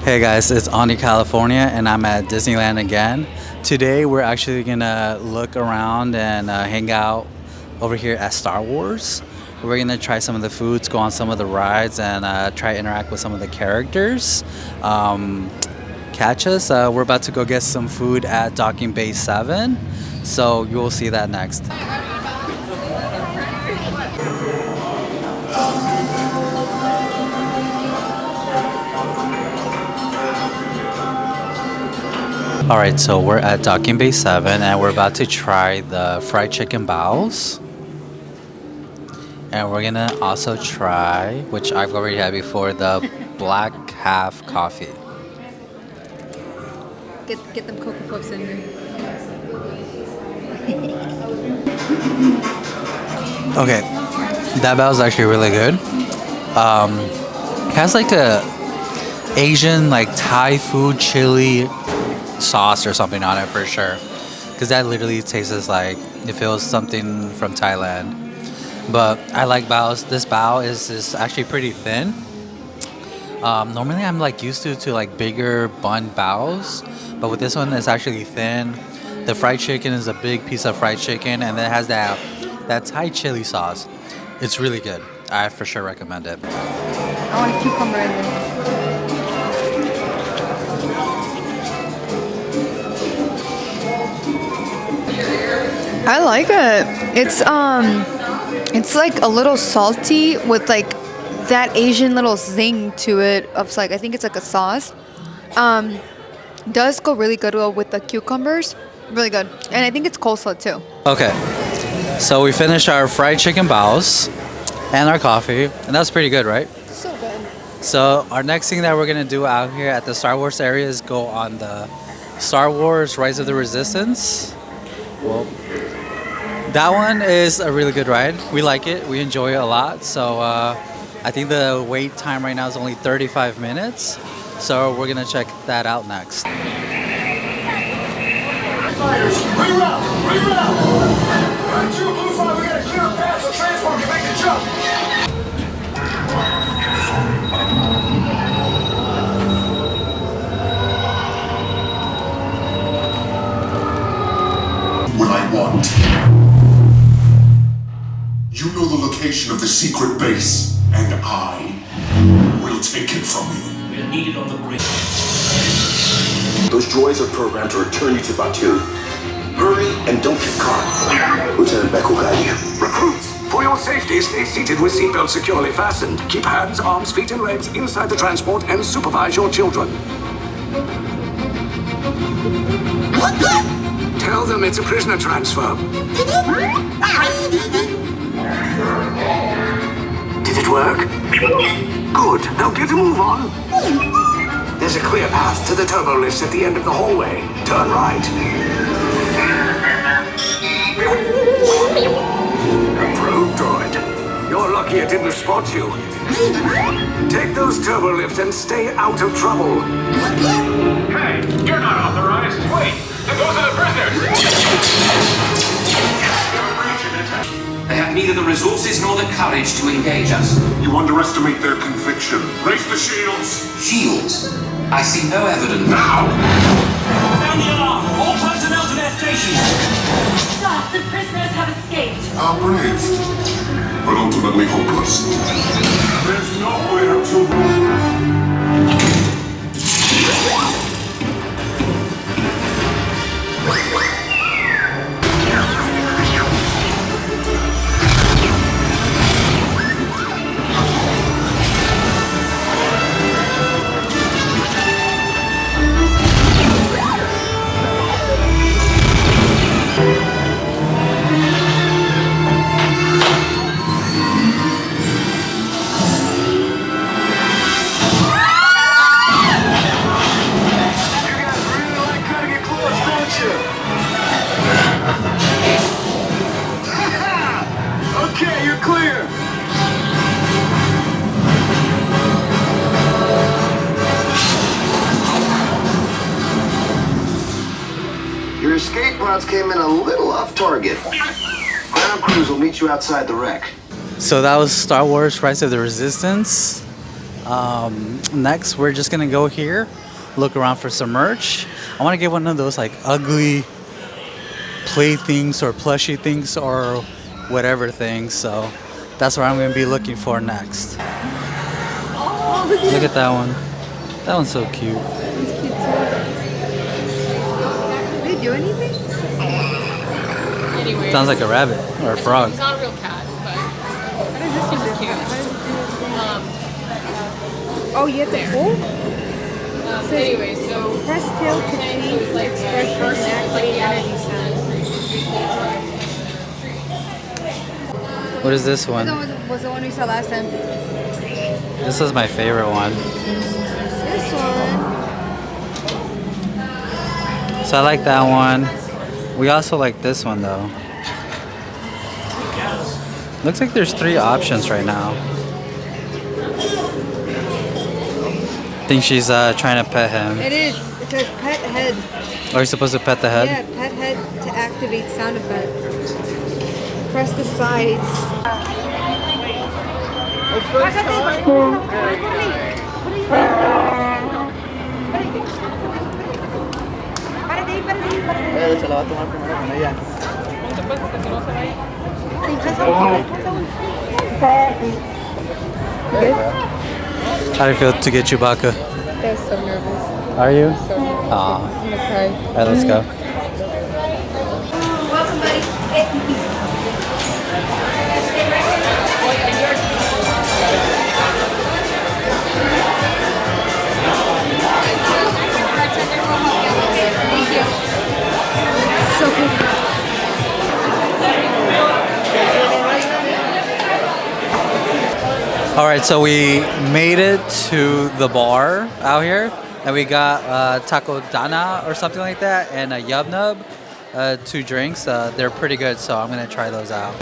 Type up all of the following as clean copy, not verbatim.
Hey guys, it's Ani California and I'm at Disneyland again. Today we're actually gonna look around and hang out over here at Star Wars. We're gonna try some of the foods, go on some of the rides, and try to interact with some of the characters. Catch us. We're about to go get some food at Docking Bay 7, so you will see that next. Alright, so we're at Docking Bay 7 and we're about to try the fried chicken baos. And we're gonna also try, which I've already had before, the black half coffee. Get them Cocoa Puffs in there. Okay, that bao is actually really good. It has like a Asian, like Thai food chili sauce or something on it for sure, because that literally tastes like if it was something from Thailand. But I like baos. This bao is actually pretty thin. Normally I'm like used to like bigger bun baos, but with this one it's actually thin. The fried chicken is a big piece of fried chicken, and then it has that Thai chili sauce. It's really good. I for sure recommend it. I want a cucumber in there. I like it. It's like a little salty with like that Asian little zing to it of like, I think it's like a sauce. Does go really good with the cucumbers. Really good. And I think it's coleslaw too. Okay, so we finished our fried chicken baos and our coffee, and that was pretty good, right? So good. So our next thing that we're gonna do out here at the Star Wars area is go on the Star Wars Rise of the Resistance. Well, that one is a really good ride. We like it. We enjoy it a lot. So I think the wait time right now is only 35 minutes. So we're gonna check that out next. Fires! Reroute! Reroute! Alright, 2 Blue 5, we got a clear path so transport can make the jump! What I want. You know the location of the secret base, and I will take it from you. We're needed on the bridge. Those droids are programmed to return you to Batuu. Hurry and don't get caught. Lieutenant Beck will guide you. Recruits, for your safety, stay seated with seatbelts securely fastened. Keep hands, arms, feet, and legs inside the transport and supervise your children. Tell them it's a prisoner transfer. Did it work? Good. Now get a move on. There's a clear path to the turbo lifts at the end of the hallway. Turn right. A probe droid. You're lucky it didn't spot you. Take those turbo lifts and stay out of trouble. Hey, you're not authorized. Wait, those are the prisoners. They have neither the resources nor the courage to engage us. You underestimate their conviction. Raise the shields! Shields? I see no evidence. Now! Sound the alarm! All personnel to their stations! Stop! The prisoners have escaped! How brave, but ultimately hopeless. There's nowhere to run. Okay, you're clear. Your escape routes came in a little off target. Ground crews will meet you outside the wreck. So that was Star Wars Rise of the Resistance. Next, we're just gonna go here, look around for some merch. I want to get one of those like ugly playthings or plushie things or whatever things. So that's what I'm gonna be looking for next. Look at that one. That one's so cute. Do they do anything? Anyway, Sounds like a rabbit or a frog. he's not a real cat, but he's just cute. Oh, you have to pull? Anyway, so Press tail to change expression and activate energy sound. What is this one? That was the one we saw last time. This is my favorite one. This one. So I like that one. We also like this one though. Looks like there's 3 options right now. I think she's trying to pet him. It is. It says pet head. Are you supposed to pet the head? Yeah, pet head to activate sound effect. Press the sides. How do you feel to get Chewbacca? They're so nervous. Are you? So nervous. Aw. I'm gonna cry. Alright, let's go. Welcome, buddy. So cool. All right, so we made it to the bar out here, and we got taco dana or something like that, and a yub nub, 2 drinks. They're pretty good, so I'm gonna try those out.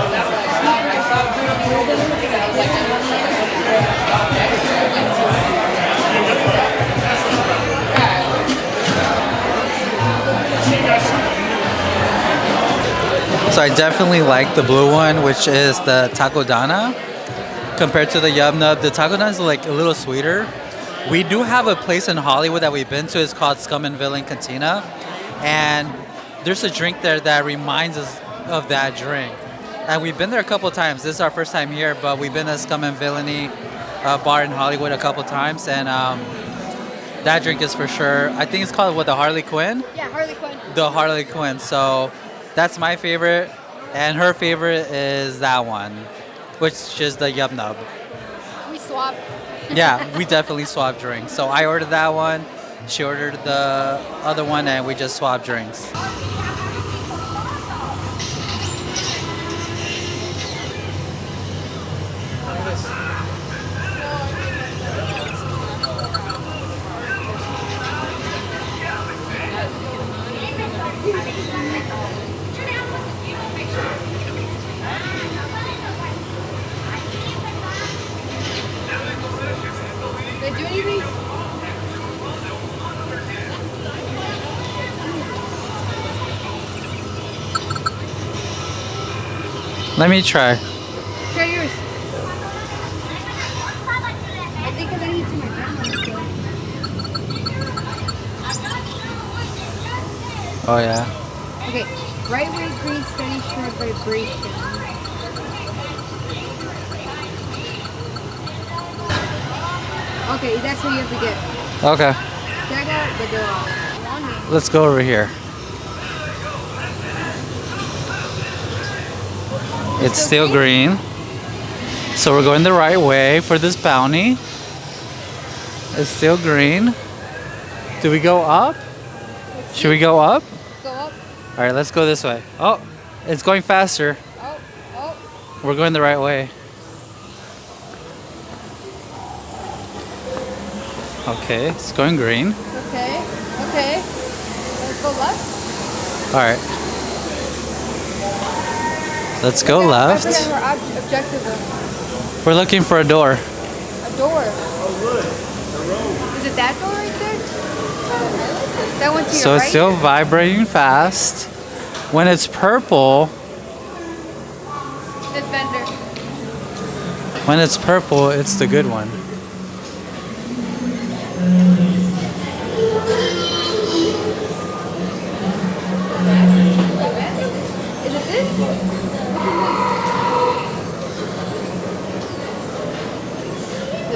So I definitely like the blue one, which is the taco dana. Compared to the yum nub, the taco dana is like a little sweeter. We do have a place in Hollywood that we've been to. It's called Scum and Villain Cantina, and there's a drink there that reminds us of that drink. And we've been there a couple times. This is our first time here, but we've been to Scum and Villainy bar in Hollywood a couple times, and that drink is for sure. I think it's called what, the Harley Quinn? Yeah, Harley Quinn. The Harley Quinn. So that's my favorite, and her favorite is that one, which is the yum nub. We swapped. Yeah, we definitely swapped drinks. So I ordered that one, she ordered the other one, and we just swapped drinks. Did they do anything? Let me try. Try yours. I think I need to my grandma's. Oh yeah. Okay, right way green, steady, short vibration. Okay, that's what you have to get. Okay, Check out the door. let's go over here. It's still green. So we're going the right way for this bounty. It's still green. Do we go up? Should we go up? Go up. All right, let's go this way. Oh, it's going faster. Oh, oh. We're going the right way. Okay, it's going green. Okay, okay. Let's go left. All right. Let's go I left. forgot our objective was. We're looking for a door. A door. Oh, look. Is it that door right there? That one to your So right? it's still vibrating fast. When it's purple, This vendor. when it's purple, it's the good one.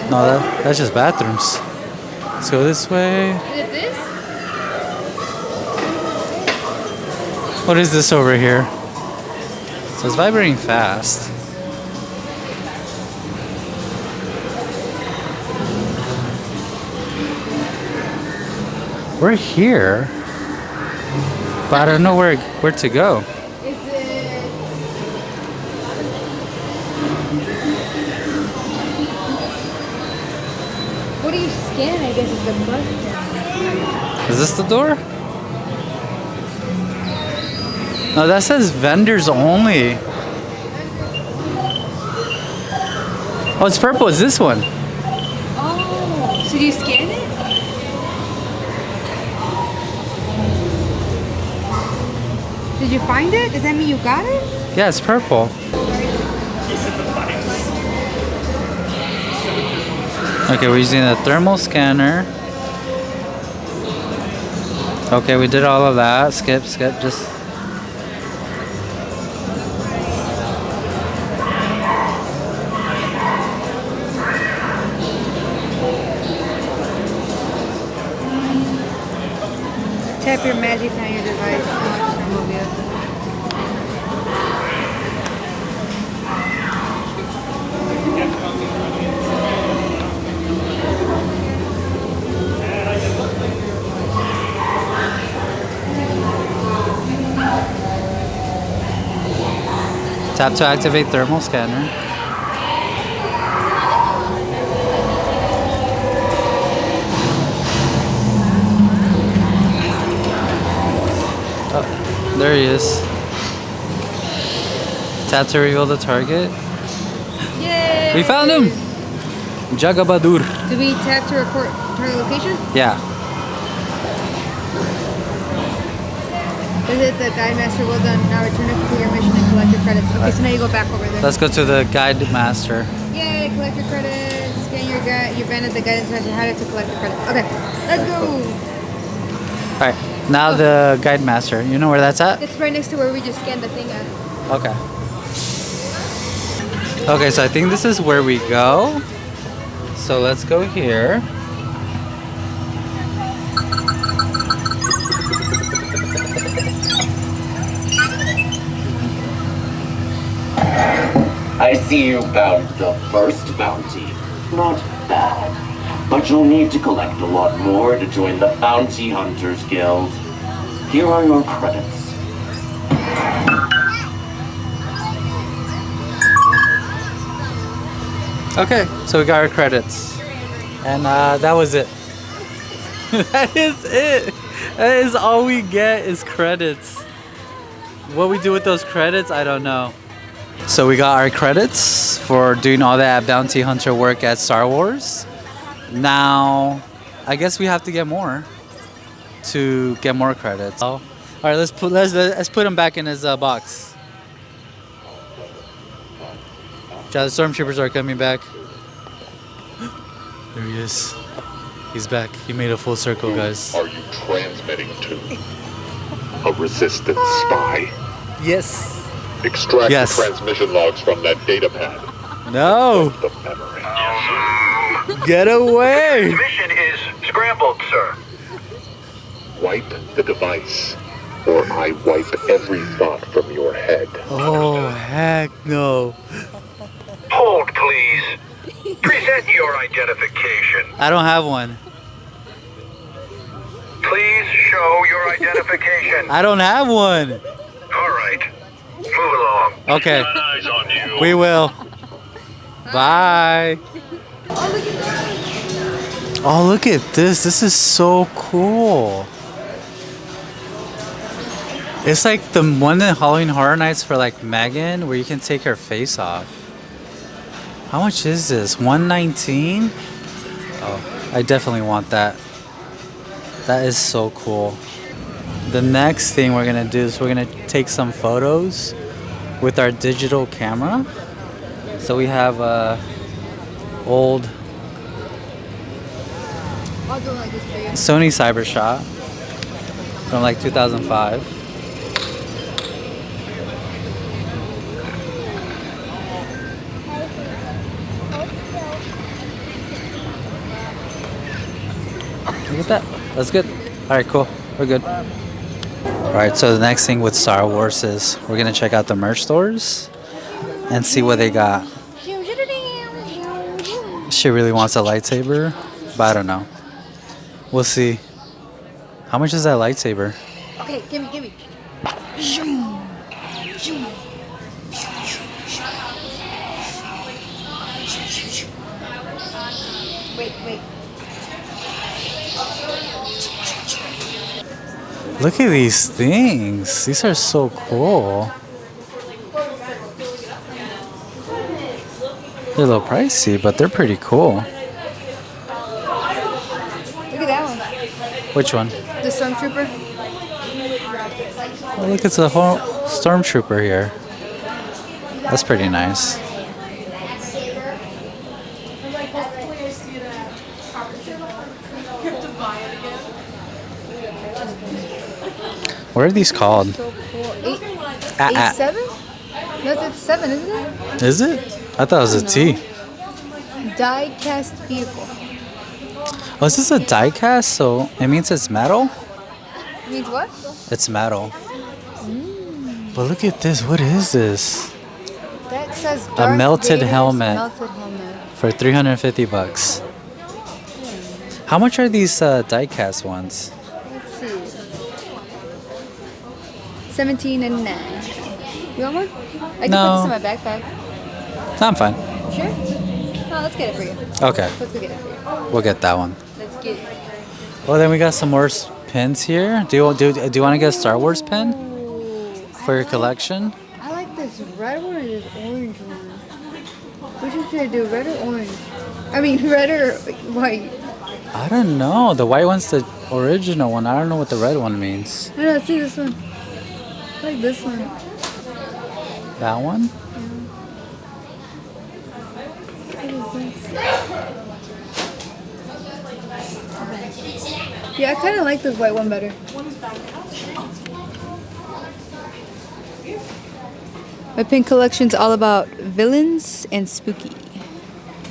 No, that's just bathrooms. Let's go this way. Is it this? What is this over here? So it's vibrating fast. We're here, but I don't know where to go. Is it? What do you scan? I guess is the question. Is this the door? No, that says vendors only. Oh, it's purple. It's this one. Oh, so do you scan it? Did you find it? Does that mean you got it? Yeah, it's purple. Okay, we're using the thermal scanner. Okay, we did all of that. Skip, just... Tap your magic on your device. Remove it. Tap to activate thermal scanner. Oh, there he is. Tap to reveal the target. Yay! We found him! Jagabadur. Do we tap to report target location? Yeah. Visit the guide master. Well done. Now return to complete your mission and collect your credits. Okay, so now you go back over there. Let's go to the guide master. Yay! Collect your credits. Scan your guide. Your band at the guidance master. How to collect your credits. Okay, let's go. All right. Now the guide master. You know where that's at? It's right next to where we just scanned the thing at. Okay. Okay, so I think this is where we go. So let's go here. I see you found the first bounty. Not bad. But you'll need to collect a lot more to join the Bounty Hunters Guild. Here are your credits. Okay, so we got our credits. And that was it. That is it. That is all we get is credits. What we do with those credits, I don't know. So we got our credits for doing all that bounty hunter work at Star Wars. Now, I guess we have to get more to get more credits. All right, let's put him back in his box. The Stormtroopers are coming back. There he is. He's back. He made a full circle, guys. Are you transmitting to a resistance spy? Yes. Extract Yes. the transmission logs from that data pad. No. The memory. Get away. Mission is scrambled, sir. Wipe the device, or I wipe every thought from your head. Oh, heck no. Hold, please. Present your identification. I don't have one. Please show your identification. I don't have one. All right. Move along. Okay. Got eyes on you. We will. Bye. Oh, look at this. This is so cool. It's like the one in Halloween Horror Nights for like Megan where you can take her face off. How much is this? $119? Oh, I definitely want that. That is so cool. The next thing we're gonna do is we're gonna take some photos with our digital camera. So we have old Sony Cybershot from like 2005. Look at that. That's good. All right, cool. We're good. All right, so the next thing with Star Wars is we're gonna check out the merch stores and see what they got. She really wants a lightsaber, but I don't know. We'll see. How much is that lightsaber? Okay, give me. Wait. Look at these things. These are so cool. They're a little pricey, but they're pretty cool. Look at that one. Which one? The Stormtrooper. Oh, look, it's a whole Stormtrooper here. That's pretty nice. What are these called? So cool. 7? No, it's 7, isn't it? Is it? I thought it was a T. Die cast vehicle. Oh, is this a die cast? So it means it's metal? It means what? It's metal. But look at this. What is this? That says A Darth melted Vader's helmet. Melted helmet. For $350. How much are these die cast ones? Let's see. 17 and 9. You want one? I can No. put this in my backpack. No, I'm fine. Sure? No, let's get it for you. Okay, Let's go get it for you. we'll get that one. Let's get it. Well, then we got some more pins here. Do you want to get a Star Wars pin for your collection? I like this red one or this orange one. Which one should I do? Red or orange? I mean, red or white? I don't know. The white one's the original one. I don't know what the red one means. No, let's see this one. I like this one. That one? What is this? Yeah, I kind of like this white one better. My pin collection's all about villains and spooky.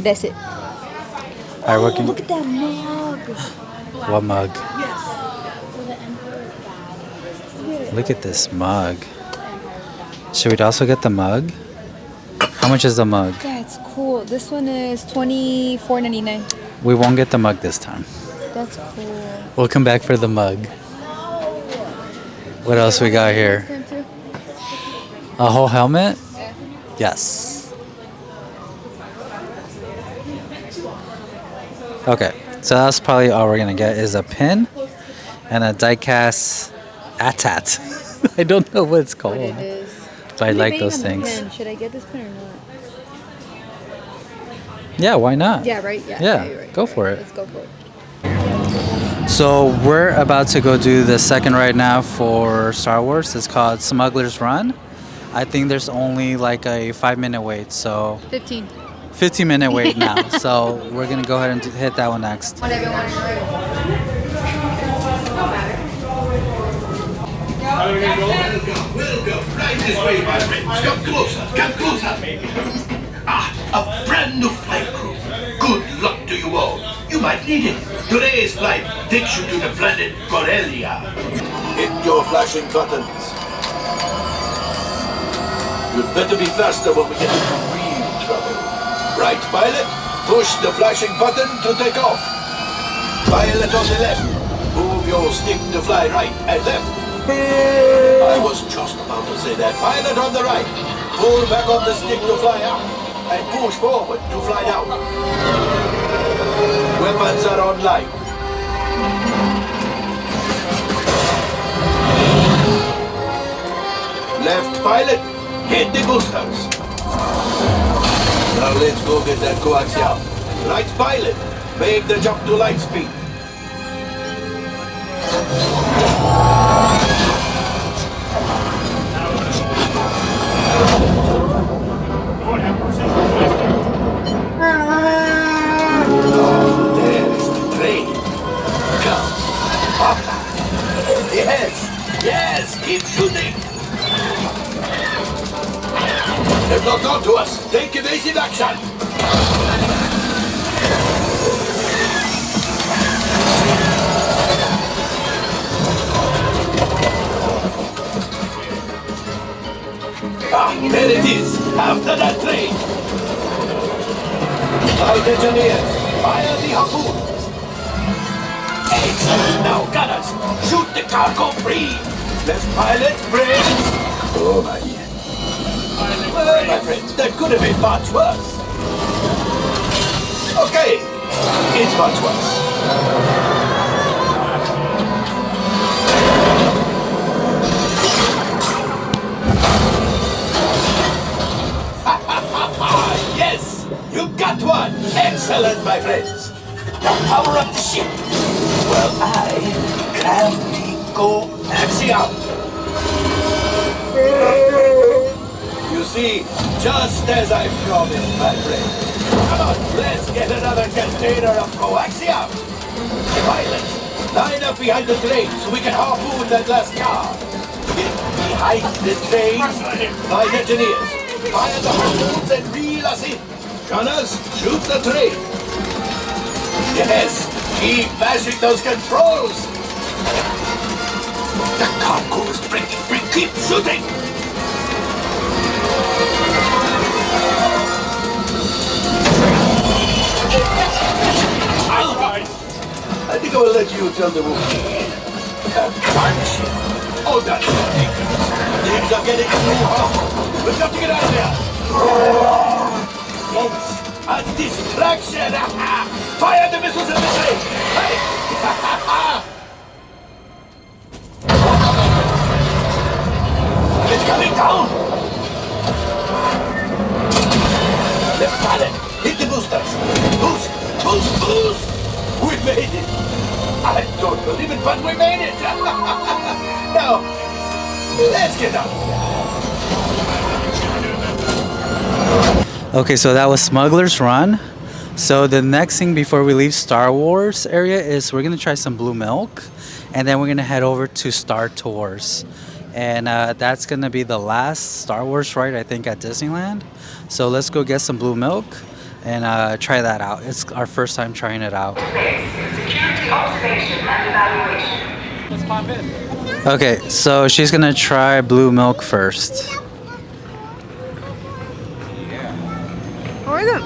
That's it. All right, working. Look at that mug. What mug? Look at this mug. Should we also get the mug? How much is the mug? That's cool. This one is $24.99. We won't get the mug this time. That's cool. We'll come back for the mug. What else we got here? A whole helmet? Yeah. Yes. Okay, so that's probably all we're gonna get is a pin and a die-cast AT-AT. I don't know what it's called, What it is. but I like those things. Pin. Should I get this pin or not? Yeah, why not? Yeah, right? Yeah. Yeah, you're right, go you're for right. it. Let's go for it. So we're about to go do the second right now for Star Wars. It's called Smuggler's Run. I think there's only like a 5-minute wait, so 15-minute wait now. So we're gonna go ahead and hit that one next. Welcome. Right this way, my friends. Come closer. Come closer. Ah, a brand new flight crew. Good luck to you all. You might need it. Today's flight takes you to the planet Corellia. Hit your flashing buttons. You'd better be faster when we get into real trouble. Right, pilot? Push the flashing button to take off. Pilot on the left. Move your stick to fly right and left. I was just about to say that. Pilot on the right. Pull back on the stick to fly up. And push forward to fly down. Weapons are online. Left pilot, hit the boosters. Now let's go get that coaxial. Right pilot, make the jump to light speed. Oh, there is the train. Come, Papa. Yes, keep shooting. They've locked onto us. Take evasive action. After that train! Flight engineers, fire the harpoons! Excellent! Now, gunners, shoot the cargo free! Left pilot, brains! Oh my. Well, my friends, that could have been much worse. Okay, it's much worse. Yes! You got one! Excellent, my friends! Now power up the ship! Well, I gravity go axiom! You see, just as I promised, my friend. Come on, let's get another container of coaxium! Pilots, line up behind the train so we can harpoon that last car! Get behind the train! Flight engineers, fire the harpoons and reel us in! Gunners, shoot the train! Yes, keep mashing those controls! The cargo is breaking free! Keep shooting! I think I will let you tell the movie. Time ship. Oh, that's ridiculous. Things are getting too hot. We've got to get out of there. It's a distraction. Fire the missiles at the train. Hey. It's coming down. Left pilot, hit the boosters. Boost, boost, boost. We made it. I don't believe it, but we made it. Now, let's get out. Okay, so that was Smuggler's Run. So the next thing before we leave Star Wars area is we're gonna try some blue milk, and then we're gonna head over to Star Tours, and that's gonna be the last Star Wars ride I think at Disneyland. So let's go get some blue milk and try that out. It's our first time trying it out. Security observation and evaluation. Let's pop in. Okay, so she's gonna try blue milk first. How is it?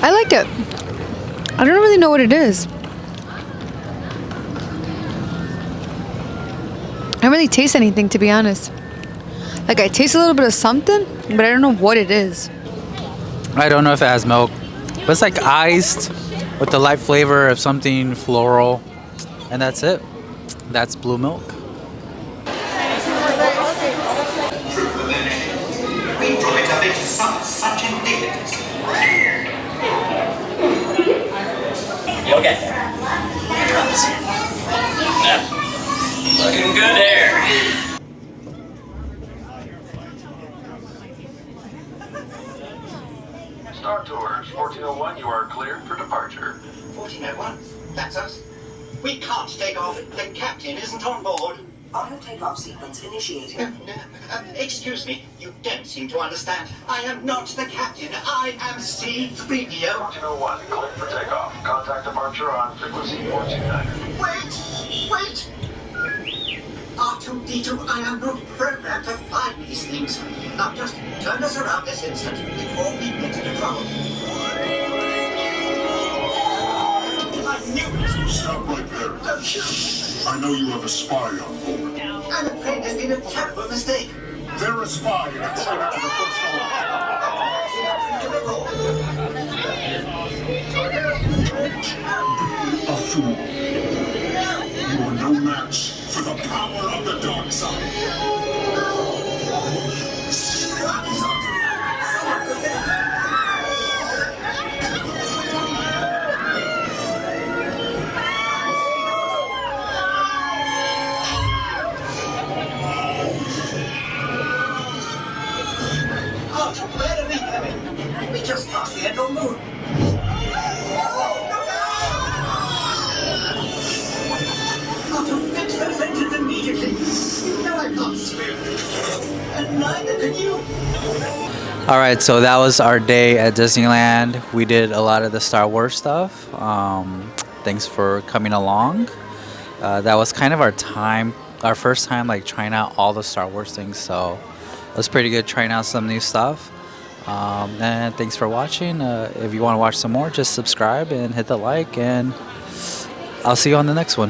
I like it. I don't really know what it is. I don't really taste anything, to be honest. Like, I taste a little bit of something, but I don't know what it is. I don't know if it has milk, but it's like iced with the light flavor of something floral, and that's it. That's blue milk. We thought it a bit such indignity. You'll get there. Here comes. Looking good there. Star Tours, 1401, you are cleared for departure. 1401, that's us. We can't take off. The captain isn't on board. Auto takeoff sequence initiated. Excuse me, you don't seem to understand. I am not the captain. I am C-3PO. 1401, cleared for takeoff. Contact departure on frequency 429. Wait! R2-D2, I am not programmed to find these things. Now just turn us around this instant before we get into trouble. I knew it. Stop right there. I know you have a spy on board. I'm afraid there's been a terrible mistake. They're a spy and it's right out of the first a fool. You are no match for the power of the dark side. Where are we going? We just passed the end of the moon. Got to fix those engines immediately. No, I'm not swearing. And neither can you. All right, so that was our day at Disneyland. We did a lot of the Star Wars stuff. Thanks for coming along. That was kind of our time our first time like trying out all the Star Wars things, so it was pretty good trying out some new stuff. And thanks for watching. If you want to watch some more, just subscribe and hit the like, and I'll see you on the next one.